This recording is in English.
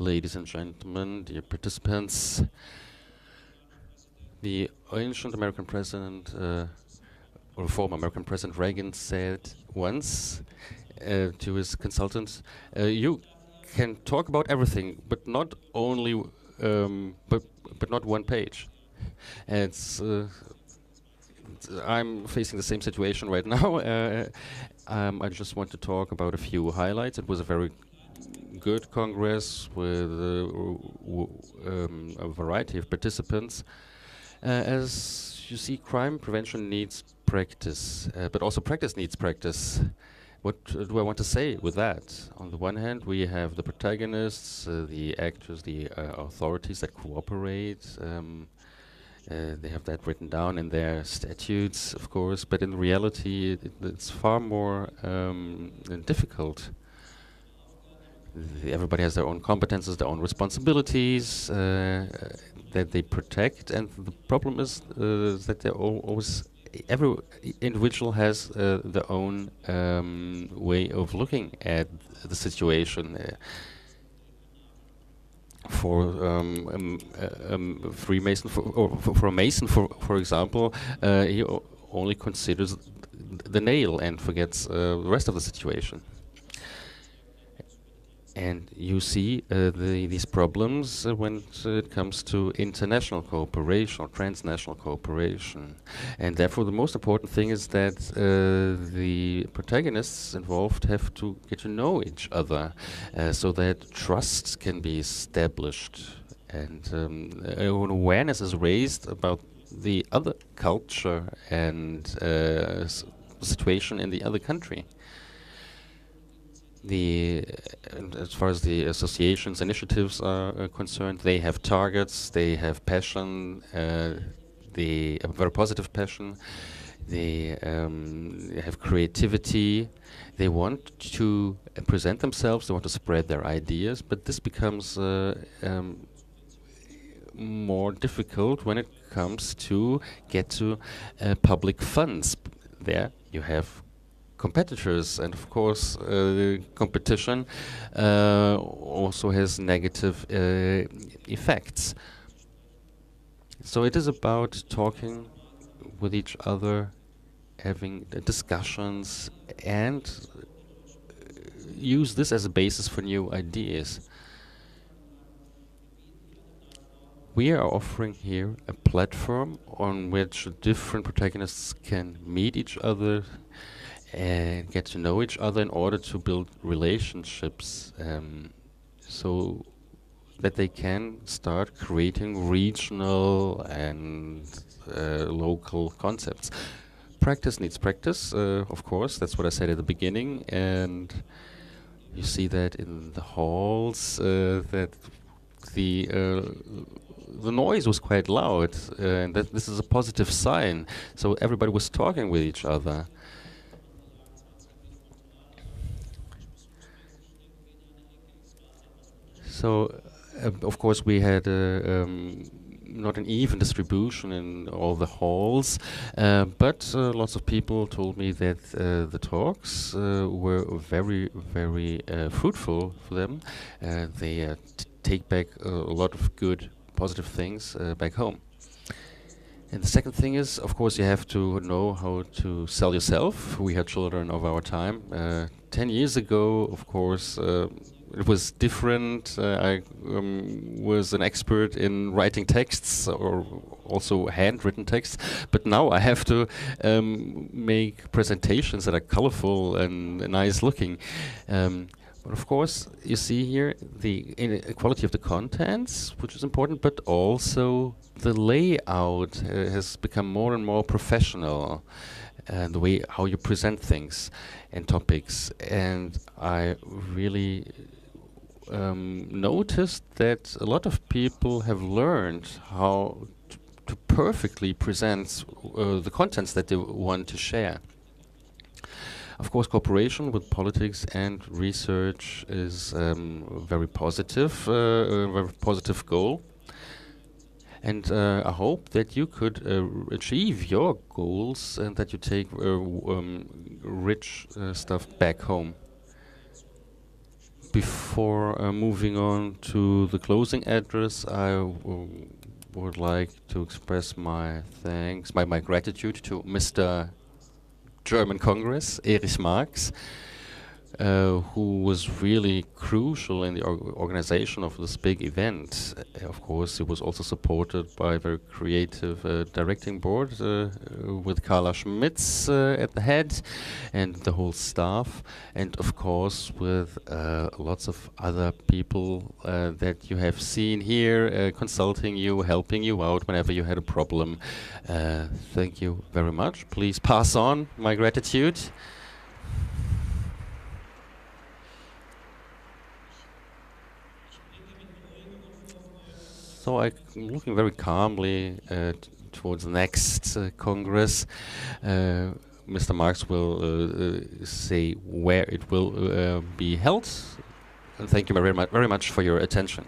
ladies and gentlemen, dear participants. The ancient American president, or former American President Reagan said once to his consultants, you can talk about everything, but not only, but not one page. And I'm facing the same situation right now. I just want to talk about a few highlights. It was a very good Congress with a variety of participants. As you see, crime prevention needs practice, but also practice needs practice. What do I want to say with that? On the one hand, we have the protagonists, the actors, the authorities that cooperate. They have that written down in their statutes, of course, but in reality, it's far more difficult. Everybody has their own competences, their own responsibilities that they protect, and the problem is that they're always every individual has their own way of looking at the situation. For Freemason, for a Mason, for example, he only considers the nail and forgets the rest of the situation. And you see these problems when it comes to international cooperation or transnational cooperation. And therefore the most important thing is that the protagonists involved have to get to know each other so that trust can be established and an awareness is raised about the other culture and situation in the other country. As far as the associations, initiatives are concerned, they have targets, they have passion, they have a very positive passion, they have creativity, they want to present themselves, they want to spread their ideas, but this becomes more difficult when it comes to get to public funds. There you have competitors, and of course competition also has negative effects. So it is about talking with each other, having discussions, and use this as a basis for new ideas. We are offering here a platform on which different protagonists can meet each other and get to know each other in order to build relationships so that they can start creating regional and local concepts. Practice needs practice, of course, that's what I said at the beginning, and you see that in the halls that the noise was quite loud, and that this is a positive sign. So everybody was talking with each other. So, of course, we had not an even distribution in all the halls, but lots of people told me that the talks were very, very fruitful for them. They take back a lot of good, positive things back home. And the second thing is, of course, you have to know how to sell yourself. We had children of our time. 10 years ago, of course, it was different. I was an expert in writing texts, or also handwritten texts, but now I have to make presentations that are colorful and nice looking. But of course, you see here the quality of the contents, which is important, but also the layout has become more and more professional, and the way how you present things and topics. And I really noticed that a lot of people have learned how to perfectly present the contents that they want to share. Of course, cooperation with politics and research is very positive, a very positive goal. And I hope that you could achieve your goals and that you take rich stuff back home. Before moving on to the closing address, I would like to express my thanks, my gratitude to Mr. German Congress, Erich Marx, who was really crucial in the organization of this big event. Of course, it was also supported by a very creative directing board with Carla Schmitz at the head and the whole staff, and of course with lots of other people that you have seen here consulting you, helping you out whenever you had a problem. Thank you very much. Please pass on my gratitude. So I'm looking very calmly towards the next Congress. Mr. Marx will say where it will be held. And thank you very much for your attention.